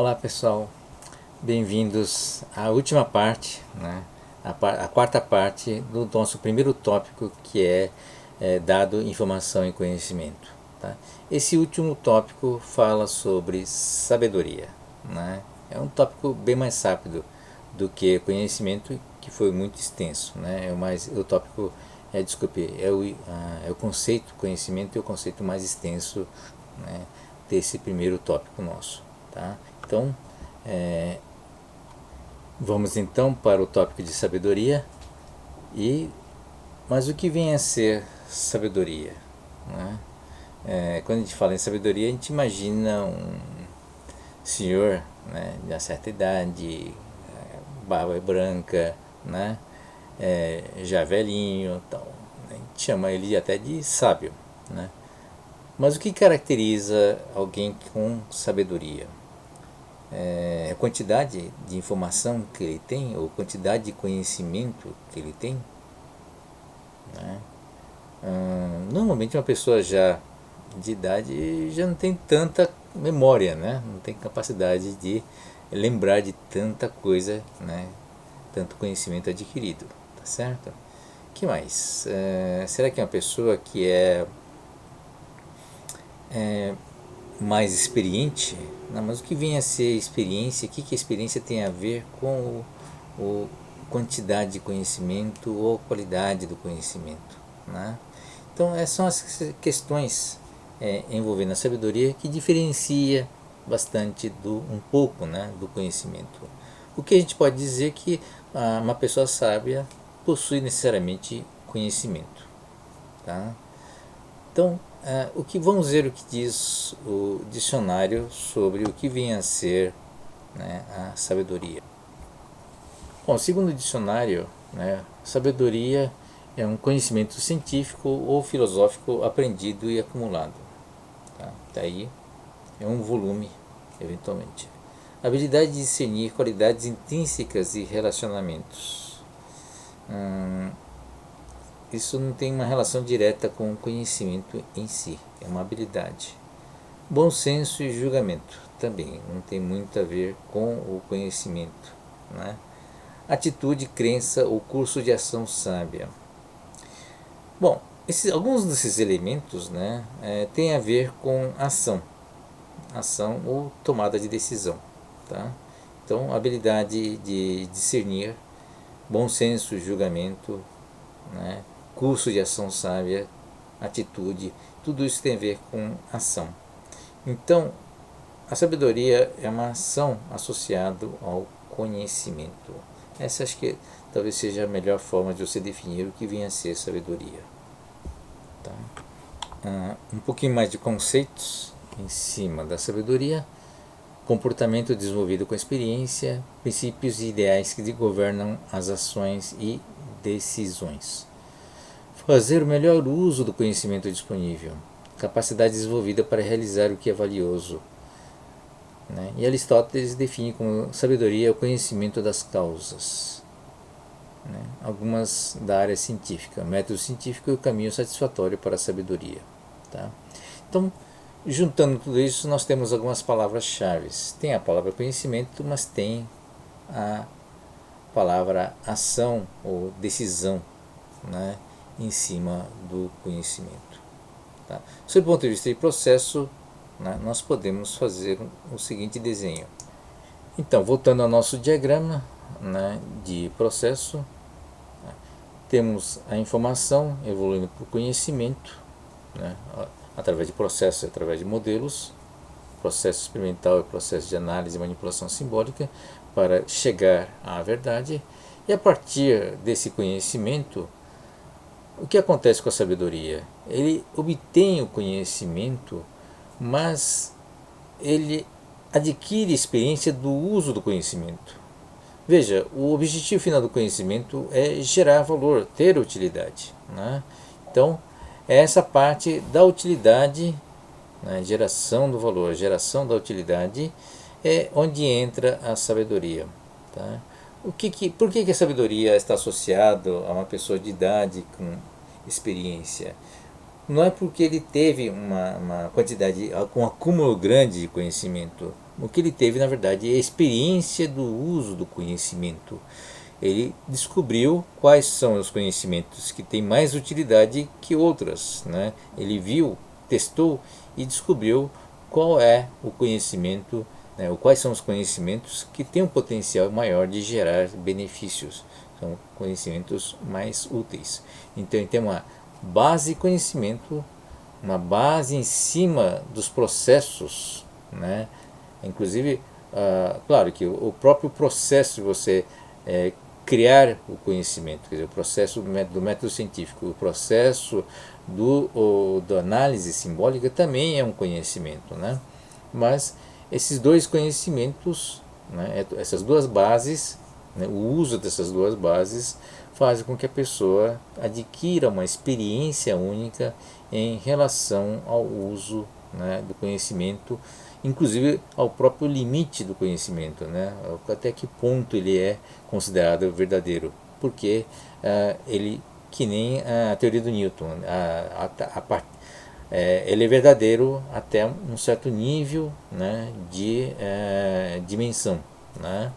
Olá pessoal, bem-vindos à última parte, né? A quarta parte do nosso primeiro tópico, que é dado, informação e conhecimento. Tá? Esse último tópico fala sobre sabedoria, né? É um tópico bem mais rápido do que conhecimento, que foi muito extenso, né? O tópico, desculpe, é o conceito conhecimento e o conceito mais extenso, né, desse primeiro tópico nosso. Tá? Então, vamos então para o tópico de sabedoria. Mas o que vem a ser sabedoria? Né? Quando a gente fala em sabedoria, a gente imagina um senhor, né, de uma certa idade, barba branca, né, já velhinho, tal. A gente chama ele até de sábio. Né? Mas o que caracteriza alguém com sabedoria? A quantidade de informação que ele tem, ou quantidade de conhecimento que ele tem, né? Normalmente uma pessoa já de idade já não tem tanta memória, né? Não tem capacidade de lembrar de tanta coisa, né? Tanto conhecimento adquirido, tá certo? Que mais? Será que é uma pessoa que é mais experiente? Não, mas o que vem a ser experiência? O que a experiência tem a ver com o quantidade de conhecimento ou qualidade do conhecimento? Né? Então, essas são as questões envolvendo a sabedoria que diferencia bastante um pouco, né, do conhecimento. O que a gente pode dizer que uma pessoa sábia possui necessariamente conhecimento. Tá? Então, vamos ver o que diz o dicionário sobre o que vem a ser, né, a sabedoria. Bom, segundo o dicionário, né, sabedoria é um conhecimento científico ou filosófico aprendido e acumulado. Tá? Daí é um volume, eventualmente. Habilidade de discernir qualidades intrínsecas e relacionamentos. Isso não tem uma relação direta com o conhecimento em si, é uma habilidade. Bom senso e julgamento também não tem muito a ver com o conhecimento. Né? Atitude, crença ou curso de ação sábia. Bom, alguns desses elementos, né, têm a ver com ação ou tomada de decisão. Tá? Então, habilidade de discernir, bom senso, julgamento, né, curso de ação sábia, atitude, tudo isso tem a ver com ação. Então, a sabedoria é uma ação associada ao conhecimento. Essa acho que talvez seja a melhor forma de você definir o que vem a ser sabedoria. Tá? Um pouquinho mais de conceitos em cima da sabedoria. Comportamento desenvolvido com experiência, princípios e ideais que governam as ações e decisões. Fazer o melhor uso do conhecimento disponível, capacidade desenvolvida para realizar o que é valioso. Né? E Aristóteles define como sabedoria o conhecimento das causas. Né? Algumas da área científica, método científico e o caminho satisfatório para a sabedoria. Tá? Então, juntando tudo isso, nós temos algumas palavras-chave. Tem a palavra conhecimento, mas tem a palavra ação ou decisão, né, em cima do conhecimento. Tá? Sob o ponto de vista de processo, né, nós podemos fazer o seguinte desenho. Então, voltando ao nosso diagrama, né, de processo, né, temos a informação evoluindo para o conhecimento, né, através de processos, através de modelos, processo experimental e processo de análise e manipulação simbólica para chegar à verdade. E a partir desse conhecimento, o que acontece com a sabedoria? Ele obtém o conhecimento, mas ele adquire experiência do uso do conhecimento. Veja, o objetivo final do conhecimento é gerar valor, ter utilidade. Né? Então, é essa parte da utilidade, né, geração do valor, geração da utilidade, é onde entra a sabedoria. Tá? Por que a sabedoria está associada a uma pessoa de idade com experiência? Não é porque ele teve uma quantidade, um acúmulo grande de conhecimento, O que ele teve, na verdade, é a experiência do uso do conhecimento. Ele descobriu quais são os conhecimentos que têm mais utilidade que outras, né? Ele viu, testou e descobriu qual é o conhecimento, né? Ou quais são os conhecimentos que têm um potencial maior de gerar benefícios, são conhecimentos mais úteis. Então ele tem uma base de conhecimento, uma base em cima dos processos, né? Inclusive, claro que o próprio processo de você criar o conhecimento, quer dizer, o processo do método científico, o processo do análise simbólica também é um conhecimento, né? Mas esses dois conhecimentos, né, essas duas bases, né, o uso dessas duas bases faz com que a pessoa adquira uma experiência única em relação ao uso, né, do conhecimento, inclusive ao próprio limite do conhecimento, né, até que ponto ele é considerado verdadeiro, porque ele, que nem a teoria do Newton, ele é verdadeiro até um certo nível, né, de dimensão, né,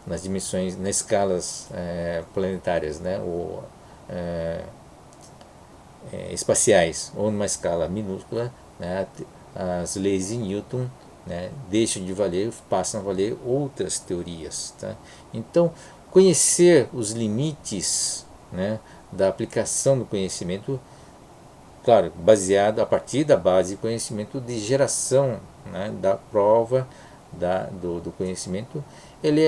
nas dimensões, nas escalas planetárias, né, ou espaciais, ou numa escala minúscula, né, as leis de Newton, né, deixam de valer, passam a valer outras teorias. Tá? Então, conhecer os limites, né, da aplicação do conhecimento, claro, baseado a partir da base de conhecimento de geração, né, da prova do conhecimento, ele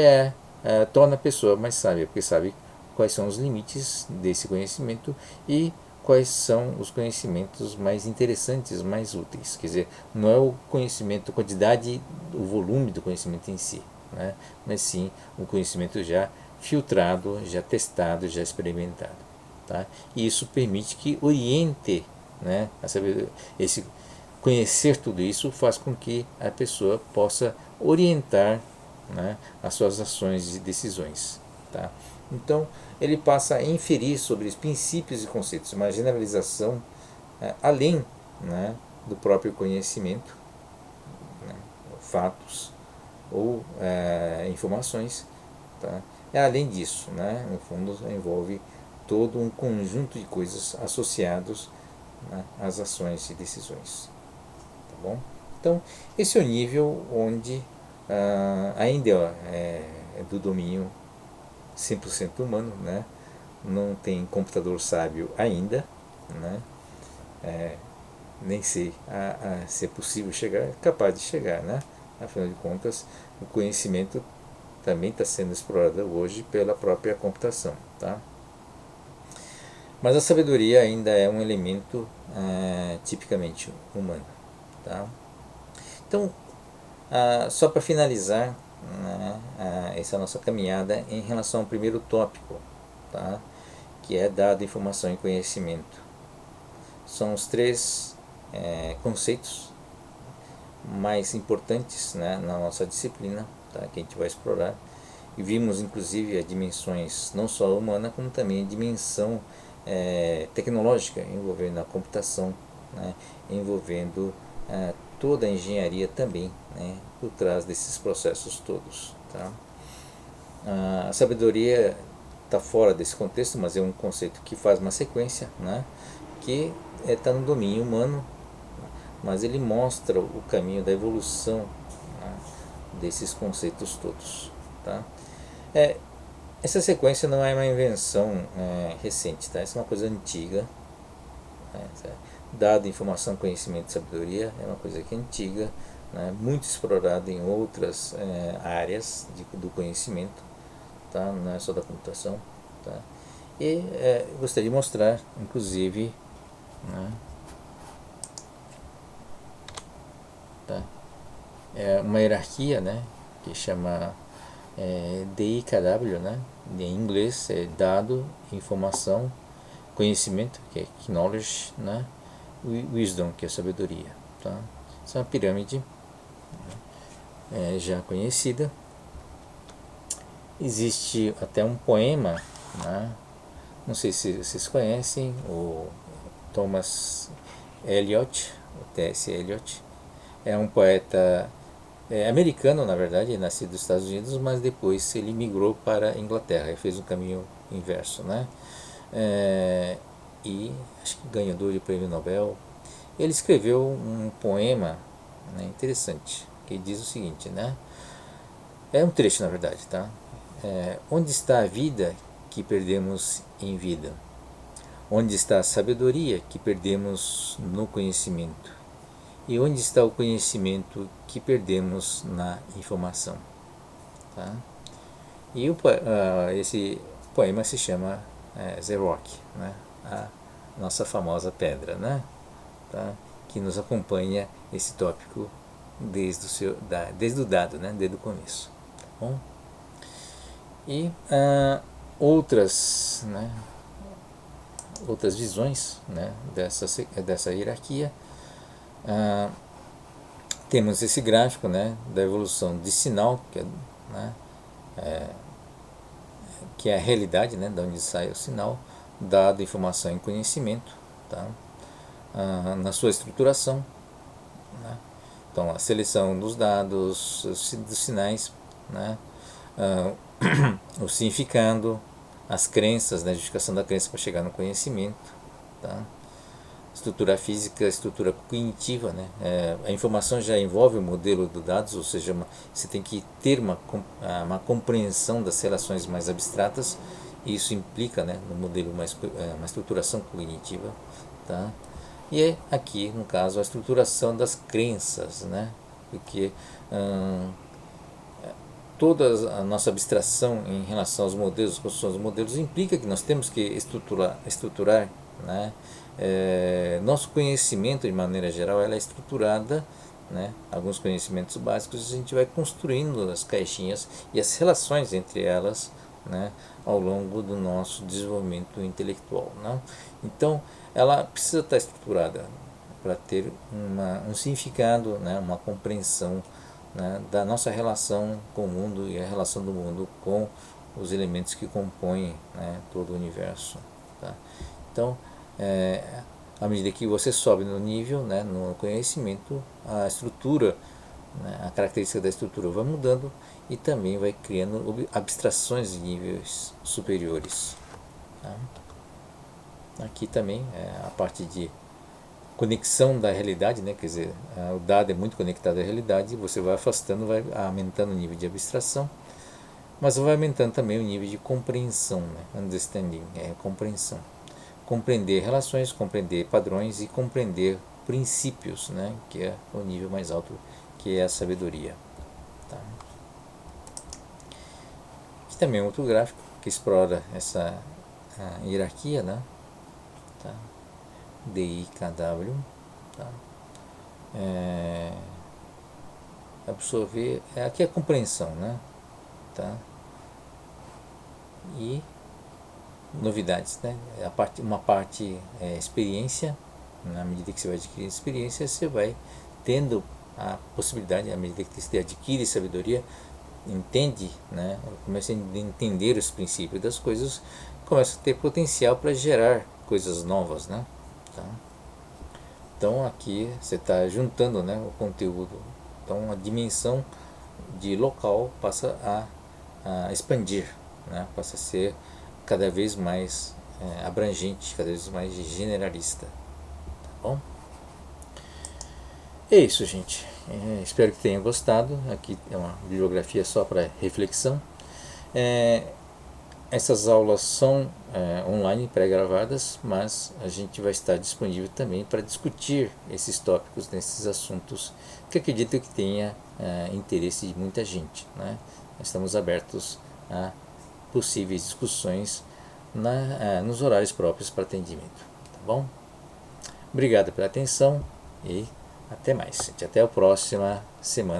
torna a pessoa mais sábia, porque sabe quais são os limites desse conhecimento e quais são os conhecimentos mais interessantes, mais úteis. Quer dizer, não é o conhecimento, a quantidade, o volume do conhecimento em si, né, mas sim o conhecimento já filtrado, já testado, já experimentado. Tá? E isso permite que oriente, né, esse conhecer tudo isso faz com que a pessoa possa orientar, né, as suas ações e decisões. Tá? Então, ele passa a inferir sobre os princípios e conceitos, uma generalização além, né, do próprio conhecimento, né, fatos ou informações. Tá? Além disso, né, no fundo, envolve todo um conjunto de coisas associados, né, às ações e decisões. Tá bom? Então, esse é o nível onde ainda é do domínio 100% humano, né? Não tem computador sábio ainda, né? Nem sei se é possível chegar, é capaz de chegar, né? Afinal de contas, o conhecimento também está sendo explorado hoje pela própria computação, tá? Mas a sabedoria ainda é um elemento tipicamente humano, tá? Então, só para finalizar, né, essa é a nossa caminhada em relação ao primeiro tópico, tá? Que é dado, informação e conhecimento. São os três conceitos mais importantes, né, na nossa disciplina, tá? Que a gente vai explorar. E vimos inclusive as dimensões não só humana, como também a dimensão tecnológica envolvendo a computação, né, envolvendo toda a engenharia também, né, por trás desses processos todos. Tá? A sabedoria está fora desse contexto, mas é um conceito que faz uma sequência, né, que está no domínio humano, mas ele mostra o caminho da evolução, né, desses conceitos todos. Tá? Essa sequência não é uma invenção recente, tá? Essa é uma coisa antiga. Né? Dado, informação, conhecimento e sabedoria é uma coisa que é antiga, né? Muito explorada em outras áreas do conhecimento, tá? Não é só da computação. Tá? E gostaria de mostrar, inclusive, né? Tá? Uma hierarquia, né? Que chama DIKW, né? Em inglês é dado, informação, conhecimento, que é knowledge, né? Wisdom, que é sabedoria. Tá? Essa é uma pirâmide já conhecida. Existe até um poema, né? Não sei se vocês conhecem, o Thomas Eliot, o T.S. Eliot, é um poeta É americano, na verdade, nascido nos Estados Unidos, mas depois ele migrou para a Inglaterra e fez um caminho inverso, né? É, e acho que ganhador de prêmio Nobel. Ele escreveu um poema, né, interessante, que diz o seguinte, né? É um trecho, na verdade, tá? Onde está a vida que perdemos em vida? Onde está a sabedoria que perdemos no conhecimento? E onde está o conhecimento que perdemos na informação? Tá? E esse poema se chama The Rock, né? A nossa famosa pedra, né? Tá? Que nos acompanha esse tópico desde o dado, né? Desde o começo. Tá bom? E né? Outras visões, né? dessa hierarquia. Temos esse gráfico, né? Da evolução de sinal, né? Que é a realidade, né? Da onde sai o sinal, dado, informação e conhecimento, tá? Na sua estruturação, né? Então, a seleção dos dados, dos sinais, né? O significado, as crenças, né? A justificação da crença para chegar no conhecimento, tá? Estrutura física, estrutura cognitiva, né? A informação já envolve o modelo de dados, ou seja, você tem que ter uma compreensão das relações mais abstratas, e isso implica, né, no modelo uma estruturação cognitiva, tá? E aqui, no caso, a estruturação das crenças, né? Porque toda a nossa abstração em relação aos modelos, construção dos modelos, implica que nós temos que estruturar, né? Nosso conhecimento, de maneira geral, ela é estruturada, né? Alguns conhecimentos básicos, a gente vai construindo as caixinhas e as relações entre elas, né? Ao longo do nosso desenvolvimento intelectual, né? Então, ela precisa estar estruturada para ter um significado, né? Uma compreensão, né, da nossa relação com o mundo e a relação do mundo com os elementos que compõem, né, todo o universo. Tá? Então, à medida que você sobe no nível, né, no conhecimento, a estrutura, né, a característica da estrutura vai mudando e também vai criando abstrações de níveis superiores. Tá? Aqui também a parte de conexão da realidade, né? Quer dizer, o dado é muito conectado à realidade, você vai afastando, vai aumentando o nível de abstração, mas vai aumentando também o nível de compreensão, né? Understanding, compreensão. Compreender relações, compreender padrões e compreender princípios, né? Que é o nível mais alto, que é a sabedoria. Tá? Aqui também é outro gráfico que explora essa hierarquia, né? Tá? DIKW, tá? Absorver, aqui é a compreensão, né? Tá? E novidades, né? Uma parte experiência, na medida que você vai adquirir experiência, você vai tendo a possibilidade, à medida que você adquire sabedoria, entende, né? Começa a entender os princípios das coisas, começa a ter potencial para gerar coisas novas, né? Tá? Então aqui você está juntando, né, o conteúdo. Então a dimensão de local passa a expandir, né, passa a ser cada vez mais abrangente, cada vez mais generalista. Tá bom? É isso, gente. Espero que tenham gostado. Aqui é uma bibliografia só para reflexão. Essas aulas são online, pré-gravadas, mas a gente vai estar disponível também para discutir esses tópicos, nesses assuntos que acredito que tenha interesse de muita gente, né? Estamos abertos a possíveis discussões nos horários próprios para atendimento. Tá bom? Obrigado pela atenção e até mais, gente. Até a próxima semana.